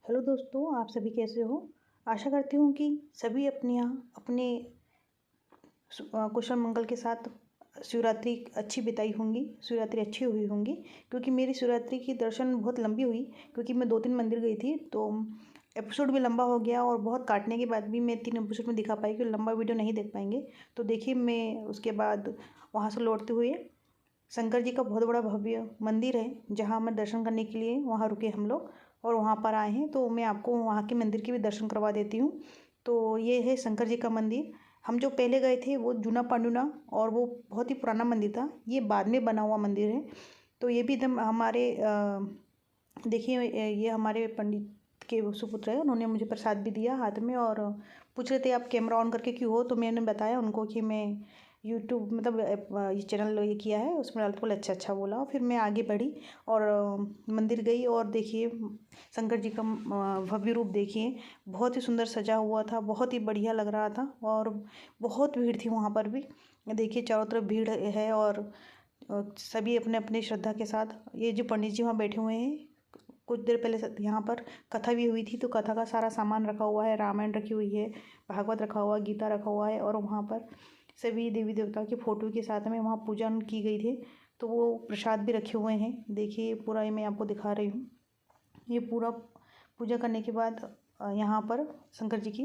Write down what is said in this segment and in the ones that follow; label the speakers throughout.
Speaker 1: Hello दोस्तों, आप सभी कैसे हो। आशा करती हूँ कि सभी अपने यहाँ अपने कुशल मंगल के साथ शिवरात्रि अच्छी बिताई होंगी, शिवरात्रि अच्छी हुई होंगी। क्योंकि मेरी शिवरात्रि की दर्शन बहुत लंबी हुई, क्योंकि मैं 2-3 मंदिर गई थी, तो एपिसोड भी लंबा हो गया और बहुत काटने के बाद भी मैं 3 एपिसोड में दिखा पाई, क्योंकि लंबा वीडियो नहीं देख पाएंगे। तो देखिए, मैं उसके बाद वहाँ से लौटते हुए शंकर जी का बहुत बड़ा भव्य मंदिर है, जहाँ मैं दर्शन करने के लिए वहाँ रुके हम लोग और वहाँ पर आए हैं। तो मैं आपको वहाँ के मंदिर के भी दर्शन करवा देती हूँ। तो ये है शंकर जी का मंदिर। हम जो पहले गए थे वो जूना पांडुना, और वो बहुत ही पुराना मंदिर था। ये बाद में बना हुआ मंदिर है। तो ये भी एकदम हमारे देखिए, ये हमारे पंडित के सुपुत्र है। उन्होंने मुझे प्रसाद भी दिया हाथ में, और पूछ रहे थे आप कैमरा ऑन करके क्यों हो। तो मैंने बताया उनको कि मैं यूट्यूब मतलब ये चैनल ये किया है, उसमें डालते। बोले अच्छा अच्छा बोला। फिर मैं आगे बढ़ी और मंदिर गई, और देखिए शंकर जी का भव्य रूप देखिए, बहुत ही सुंदर सजा हुआ था, बहुत ही बढ़िया लग रहा था। और बहुत भीड़ थी वहाँ पर भी। देखिए चारों तरफ भीड़ है, और सभी अपने अपने श्रद्धा के साथ, ये जो पंडित जी वहाँ बैठे हुए हैं, कुछ देर पहले यहाँ पर कथा भी हुई थी, तो कथा का सारा सामान रखा हुआ है। रामायण रखी हुई है, भागवत रखा हुआ है, गीता रखा हुआ है, और वहाँ पर सभी देवी देवता की फ़ोटो के साथ में वहाँ पूजन की गई थी। तो वो प्रसाद भी रखे हुए हैं। देखिए पूरा ये मैं आपको दिखा रही हूँ। ये पूरा पूजा करने के बाद यहाँ पर शंकर जी की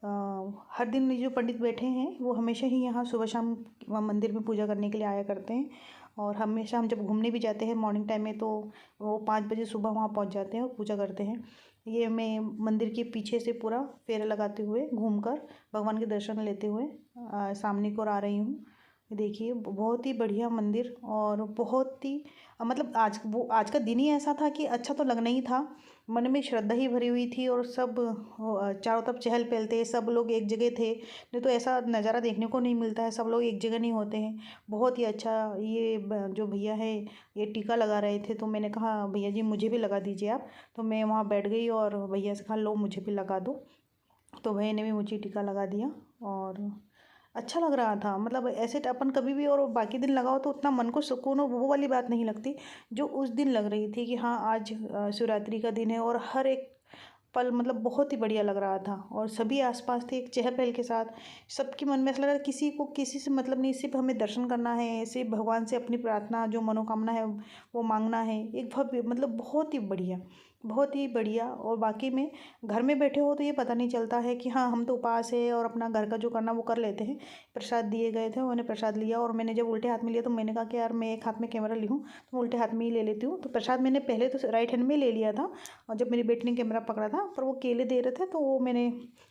Speaker 1: हर दिन जो पंडित बैठे हैं वो हमेशा ही यहाँ सुबह शाम वहाँ मंदिर में पूजा करने के लिए आया करते हैं। और हमेशा हम जब घूमने भी जाते हैं मॉर्निंग टाइम में, तो वो 5 बजे सुबह वहाँ पहुँच जाते हैं और पूजा करते हैं। ये मैं मंदिर के पीछे से पूरा फेरा लगाते हुए घूमकर भगवान के दर्शन लेते हुए सामने की ओर आ रही हूँ। देखिए बहुत ही बढ़िया मंदिर, और बहुत ही मतलब आज का दिन ही ऐसा था कि अच्छा तो लगना ही था। मन में श्रद्धा ही भरी हुई थी, और सब चारों तरफ चहल पहल थे, सब लोग एक जगह थे। नहीं तो ऐसा नज़ारा देखने को नहीं मिलता है, सब लोग एक जगह नहीं होते हैं। बहुत ही अच्छा। ये जो भैया है ये टीका लगा रहे थे, तो मैंने कहा भैया जी मुझे भी लगा दीजिए आप। तो मैं वहाँ बैठ गई और भैया से कहा लो मुझे भी लगा दो। तो भैया ने भी मुझे टीका लगा दिया, और अच्छा लग रहा था। मतलब ऐसे अपन कभी भी और बाकी दिन लगाओ तो उतना मन को सुकून और वो वाली बात नहीं लगती जो उस दिन लग रही थी कि हाँ आज शिवरात्रि का दिन है। और हर एक पल मतलब बहुत ही बढ़िया लग रहा था, और सभी आसपास थे एक चहल पहल के साथ। सबके मन में ऐसा लग रहा किसी को किसी से मतलब नहीं, सिर्फ हमें दर्शन करना है, सिर्फ भगवान से अपनी प्रार्थना जो मनोकामना है वो मांगना है। एक भव्य मतलब बहुत ही बढ़िया, बहुत ही बढ़िया। और बाकी में घर में बैठे हो तो ये पता नहीं चलता है कि हाँ हम तो उपास है और अपना घर का जो करना वो कर लेते हैं। प्रसाद दिए गए थे, मैंने प्रसाद लिया, और मैंने जब उल्टे हाथ में लिया तो मैंने कहा कि यार मैं एक हाथ में कैमरा ली हूँ तो मैं उल्टे हाथ में ही ले लेती हूँ। तो प्रसाद मैंने पहले तो राइट हैंड में ले लिया था, और जब मेरी बेटी ने कैमरा पकड़ा था पर वो केले दे रहे थे तो वो मैंने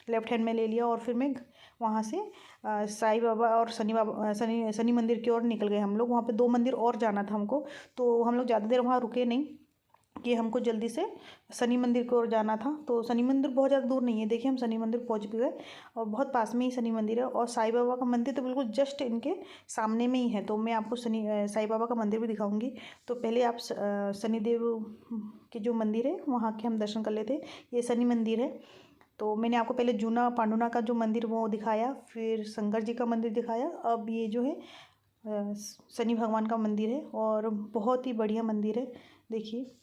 Speaker 1: लेफ्ट हैंड में ले लिया। और फिर मैं वहाँ से साईं बाबा और शनि मंदिर की ओर निकल गए हम लोग। वहाँ पे 2 मंदिर और जाना था हमको, तो हम लोग ज़्यादा देर वहाँ रुके नहीं कि हमको जल्दी से शनि मंदिर की ओर जाना था। तो शनि मंदिर बहुत ज़्यादा दूर नहीं है। देखिए हम शनि मंदिर पहुंच भी गए, और बहुत पास में ही शनि मंदिर है। और साईं बाबा का मंदिर तो बिल्कुल जस्ट इनके सामने में ही है। तो मैं आपको साईं बाबा का मंदिर भी दिखाऊंगी। तो पहले आप शनिदेव के जो मंदिर है वहाँ के हम दर्शन कर लेते। ये शनि मंदिर है। तो मैंने आपको पहले जूना पांडुना का जो मंदिर वो दिखाया, फिर शंकर जी का मंदिर दिखाया। अब ये जो है शनि भगवान का मंदिर है, और बहुत ही बढ़िया मंदिर है। देखिए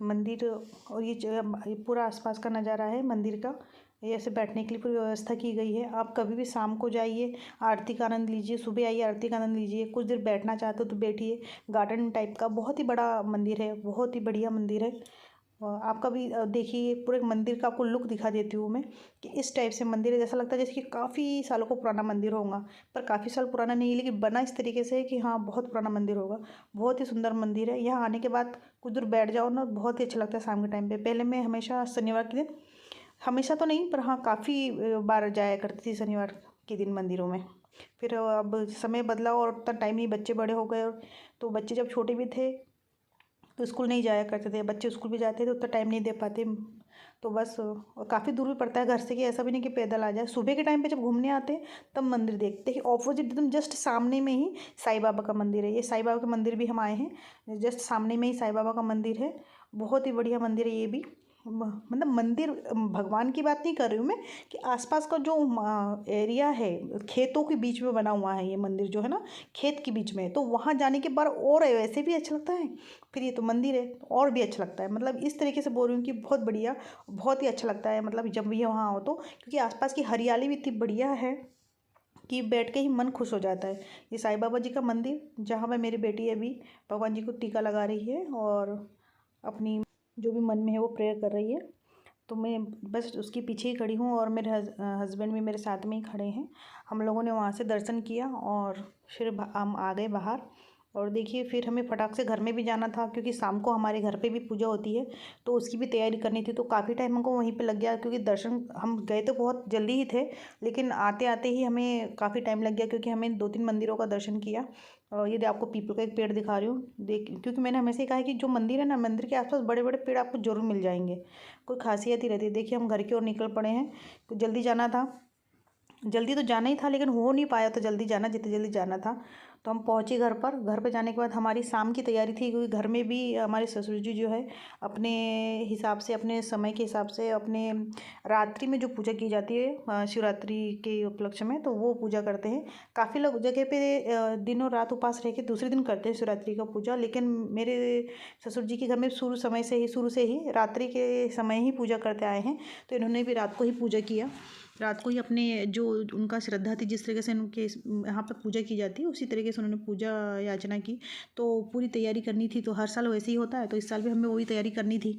Speaker 1: मंदिर, और ये पूरा आसपास का नज़ारा है मंदिर का। ये ऐसे बैठने के लिए पूरी व्यवस्था की गई है। आप कभी भी शाम को जाइए, आरती का आनंद लीजिए, सुबह आइए आरती का आनंद लीजिए, कुछ देर बैठना चाहते हो तो बैठिए। गार्डन टाइप का बहुत ही बड़ा मंदिर है, बहुत ही बढ़िया मंदिर है। आप कभी देखिए, पूरे मंदिर का आपको लुक दिखा देती हूँ मैं कि इस टाइप से मंदिर है। जैसा लगता है जैसे कि काफ़ी सालों को पुराना मंदिर होगा, पर काफ़ी साल पुराना नहीं है, लेकिन बना इस तरीके से है कि हाँ बहुत पुराना मंदिर होगा। बहुत ही सुंदर मंदिर है। यहाँ आने के बाद कुछ दूर बैठ जाओ ना, बहुत ही अच्छा लगता है शाम के टाइम पे। पहले मैं हमेशा शनिवार के दिन, हमेशा तो नहीं पर हाँ काफ़ी बार जाया करती थी शनिवार के दिन मंदिरों में। फिर अब समय बदला और उतना टाइम नहीं, बच्चे बड़े हो गए। तो बच्चे जब छोटे भी थे तो स्कूल नहीं जाया करते थे, बच्चे स्कूल भी जाते थे, उतना टाइम नहीं दे पाते। तो बस, और काफ़ी दूर भी पड़ता है घर से, कि ऐसा भी नहीं कि पैदल आ जाए। सुबह के टाइम पे जब घूमने आते हैं तब मंदिर देखते हैं। ऑपोजिट एकदम जस्ट सामने में ही साईं बाबा का मंदिर है। ये साईं बाबा का मंदिर भी हम आए हैं, जस्ट सामने में ही साईं बाबा का मंदिर है। बहुत ही बढ़िया मंदिर है ये भी। मतलब मंदिर, भगवान की बात नहीं कर रही हूँ मैं, कि आसपास का जो एरिया है, खेतों के बीच में बना हुआ है ये मंदिर जो है ना, खेत के बीच में है, तो वहाँ जाने के बाद और वैसे भी अच्छा लगता है, फिर ये तो मंदिर है तो और भी अच्छा लगता है। मतलब इस तरीके से बोल रही हूँ कि बहुत बढ़िया, बहुत ही अच्छा लगता है, मतलब जब भी वहाँ हो तो, क्योंकि आसपास की हरियाली भी इतनी बढ़िया है कि बैठ के ही मन खुश हो जाता है। ये साईं बाबा जी का मंदिर, जहाँ पर मेरी बेटी अभी भगवान जी को टीका लगा रही है और अपनी जो भी मन में है वो प्रेयर कर रही है, तो मैं बस उसके पीछे ही खड़ी हूँ और मेरे हस्बैंड भी मेरे साथ में ही खड़े हैं। हम लोगों ने वहाँ से दर्शन किया और फिर हम आ गए बाहर। और देखिए फिर हमें फटाक से घर में भी जाना था, क्योंकि शाम को हमारे घर पे भी पूजा होती है, तो उसकी भी तैयारी करनी थी, तो काफ़ी टाइम हमको वहीं पे लग गया, क्योंकि दर्शन हम गए तो बहुत जल्दी ही थे, लेकिन आते आते ही हमें काफ़ी टाइम लग गया, क्योंकि हमें 2-3 मंदिरों का दर्शन किया। और ये आपको पीपल का एक पेड़ दिखा रही हूँ, देख, क्योंकि मैंने हमेशा ही कहा है कि जो मंदिर है ना, मंदिर के आसपास बड़े बड़े पेड़ आपको जरूर मिल जाएंगे, कोई खासियत ही रहती है। देखिए हम घर की ओर निकल पड़े हैं, तो जल्दी जाना था, जल्दी तो जाना ही था, लेकिन हो नहीं पाया तो जल्दी जाना, जितनी जल्दी जाना था। तो हम पहुँचे घर पर। घर पे जाने के बाद हमारी शाम की तैयारी थी, क्योंकि घर में भी हमारे ससुर जी जो है अपने हिसाब से, अपने समय के हिसाब से, अपने रात्रि में जो पूजा की जाती है शिवरात्रि के उपलक्ष्य में, तो वो पूजा करते हैं। काफ़ी लोग जगह पे दिनों रात उपास रह के दूसरे दिन करते हैं शिवरात्रि का पूजा, लेकिन मेरे ससुर जी के घर में शुरू से ही रात्रि के समय ही पूजा करते आए हैं, तो इन्होंने भी रात को ही पूजा किया। रात को ही अपने जो उनका श्रद्धा थी, जिस तरीके से उनके यहाँ पर पूजा की जाती है, उसी तरीके से उन्होंने पूजा याचना की। तो पूरी तैयारी करनी थी, तो हर साल वैसे ही होता है, तो इस साल भी हमें वही तैयारी करनी थी।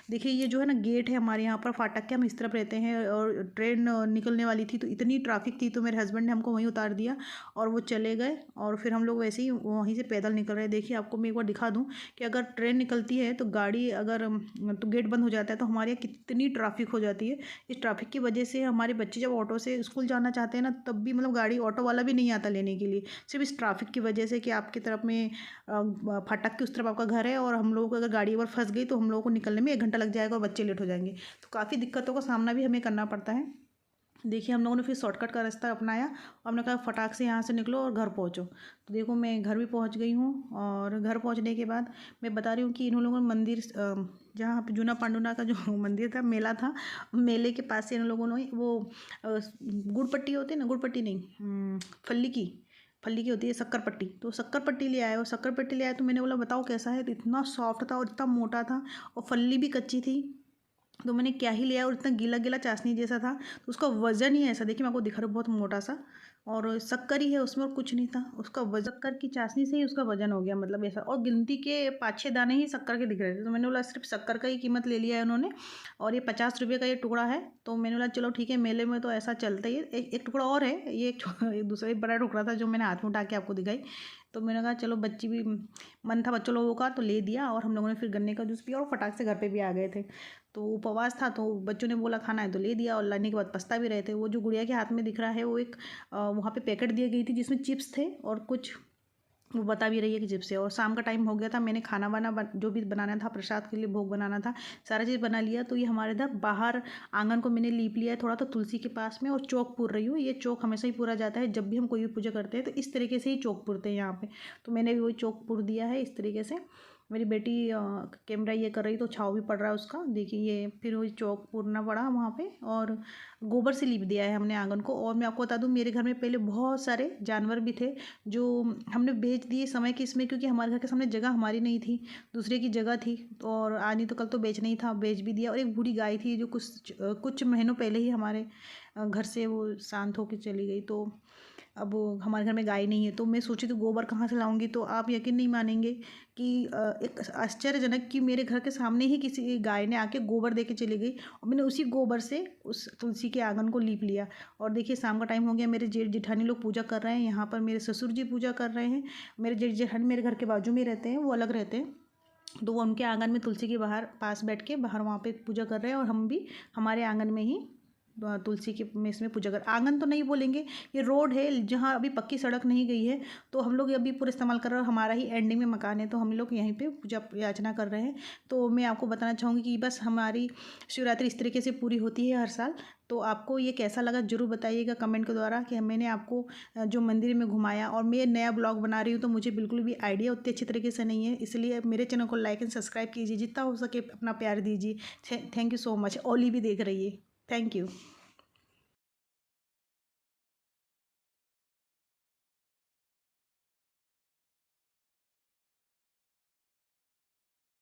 Speaker 1: देखिए ये जो है ना गेट है हमारे यहाँ पर, फाटक के हम इस तरफ रहते हैं, और ट्रेन निकलने वाली थी, तो इतनी ट्रैफिक थी, तो मेरे हस्बैंड ने हमको वहीं उतार दिया और वो चले गए, और फिर हम लोग वैसे ही वहीं से पैदल निकल रहे। देखिए आपको मैं एक बार दिखा दूँ कि अगर ट्रेन निकलती है तो गाड़ी अगर तो गेट बंद हो जाता है, तो हमारे यहाँ कितनी ट्रैफिक हो जाती है। इस ट्रैफिक की वजह से हमारे बच्चे जब ऑटो से स्कूल जाना चाहते हैं ना, तब भी मतलब गाड़ी, ऑटो वाला भी नहीं आता लेने के लिए, सिर्फ इस ट्रैफिक की वजह से, कि आपकी तरफ में फाटक की उस तरफ आपका घर है, और हम लोगों को अगर गाड़ी अगर फंस गई तो हम लोगों को निकलने में 1 घंटा लग जाएगा और बच्चे लेट हो जाएंगे, तो काफ़ी दिक्कतों का सामना भी हमें करना पड़ता है। देखिए हम लोगों ने फिर शॉर्टकट का रास्ता अपनाया, और हमने कहा फटाक से यहाँ से निकलो और घर पहुँचो। तो देखो मैं घर भी पहुँच गई हूँ, और घर पहुँचने के बाद मैं बता रही हूँ कि इन लोगों ने मंदिर, जहाँ पे जूना पांडुना का जो मंदिर था, मेला था, मेले के पास से इन लोगों ने वो गुड़ पट्टी होती है ना, गुड़ पट्टी नहीं, फल्ली की होती है शक्कर पट्टी, तो शक्कर पट्टी ले आए, और शक्कर पट्टी ले आए तो मैंने बोला बताओ कैसा है, तो इतना सॉफ्ट था और इतना मोटा था, और फल्ली भी कच्ची थी, तो मैंने क्या ही लिया, और इतना गीला गीला चाशनी जैसा था, तो उसका वजन ही ऐसा, देखिए मैं आपको दिखा रहा हूँ, बहुत मोटा सा, और शक्कर ही है उसमें और कुछ नहीं था, उसका वजन, शक्कर की चाशनी से ही उसका वजन हो गया, मतलब ऐसा, और गिनती के 5-6 दाने ही शक्कर के दिख रहे थे, तो मैंने बोला सिर्फ शक्कर का ही कीमत ले लिया है उन्होंने, और ये 50 रुपये का ये टुकड़ा है, तो मैंने बोला चलो ठीक है, मेले में तो ऐसा चलता ही है। एक टुकड़ा और है, ये एक दूसरा एक बड़ा टुकड़ा था जो मैंने हाथ में उठा के आपको दिखाई, तो मैंने कहा चलो बच्ची भी, मन था बच्चों लोगों का, तो ले दिया, और हम लोगों ने फिर गन्ने का जूस पिया और फटाक से घर पे भी आ गए थे। तो उपवास था, तो बच्चों ने बोला खाना है तो ले दिया, और लाने के बाद पछता भी रहे थे। वो जो गुड़िया के हाथ में दिख रहा है, वो एक वहाँ पे पैकेट दी गई थी जिसमें चिप्स थे, और कुछ वो बता भी रही है कि चिप्स है। और शाम का टाइम हो गया था, मैंने खाना वाना जो भी बनाना था, प्रसाद के लिए भोग बनाना था, सारा चीज़ बना लिया। तो ये हमारे इधर बाहर आंगन को मैंने लीप लिया है थोड़ा, तो तुलसी के पास में, और चौक पूर रही हूँ। ये चौक हमेशा ही पूरा जाता है, जब भी हम कोई भी पूजा करते हैं तो इस तरीके से ही चौक पूरते हैं यहाँ पे, तो मैंने भी वही चौक पूर दिया है इस तरीके से। मेरी बेटी कैमरा ये कर रही, तो छाव भी पड़ रहा है उसका, देखिए ये फिर वही चौक पूरना पड़ा वहाँ पे, और गोबर से लीप दिया है हमने आंगन को। और मैं आपको बता दूँ, मेरे घर में पहले बहुत सारे जानवर भी थे, जो हमने बेच दिए समय के इसमें, क्योंकि हमारे घर के सामने जगह हमारी नहीं थी, दूसरे की जगह थी, तो और आज नहीं तो कल तो बेचना ही था, बेच भी दिया। और एक बूढ़ी गाय थी जो कुछ महीनों पहले ही हमारे घर से वो शांत होकर चली गई, तो अब हमारे घर में गाय नहीं है, तो मैं सोची तो गोबर कहाँ से लाऊंगी। तो आप यकीन नहीं मानेंगे कि एक आश्चर्यजनक, कि मेरे घर के सामने ही किसी गाय ने आके गोबर दे के चली गई, और मैंने उसी गोबर से उस तुलसी के आंगन को लीप लिया। और देखिए शाम का टाइम हो गया, मेरे जेठ जेठानी लोग पूजा कर रहे हैं यहाँ पर, मेरे ससुर जी पूजा कर रहे हैं, मेरे जेठ जेठानी मेरे घर के बाजू में रहते हैं, वो अलग रहते हैं, तो वो उनके आंगन में तुलसी के बाहर पास बैठ के बाहर वहाँ पे पूजा कर रहे हैं, और हम भी हमारे आंगन में ही तुलसी के में इसमें पूजा कर, आंगन तो नहीं बोलेंगे, ये रोड है जहाँ अभी पक्की सड़क नहीं गई है, तो हम लोग अभी पूरा इस्तेमाल कर रहे हैं, हमारा ही एंडिंग में मकान है, तो हम लोग यहीं पे पूजा याचना कर रहे हैं। तो मैं आपको बताना चाहूँगी कि बस हमारी शिवरात्रि इस तरीके से पूरी होती है हर साल। तो आपको ये कैसा लगा ज़रूर बताइएगा कमेंट के द्वारा, कि मैंने आपको जो मंदिर में घुमाया, और मैं नया ब्लॉग बना रही हूँ तो मुझे बिल्कुल भी आइडिया उतनी अच्छी तरीके से नहीं है, इसलिए मेरे चैनल को लाइक एंड सब्सक्राइब कीजिए, जितना हो सके अपना प्यार दीजिए। Thank you so much. ओली भी देख रही है। Thank you.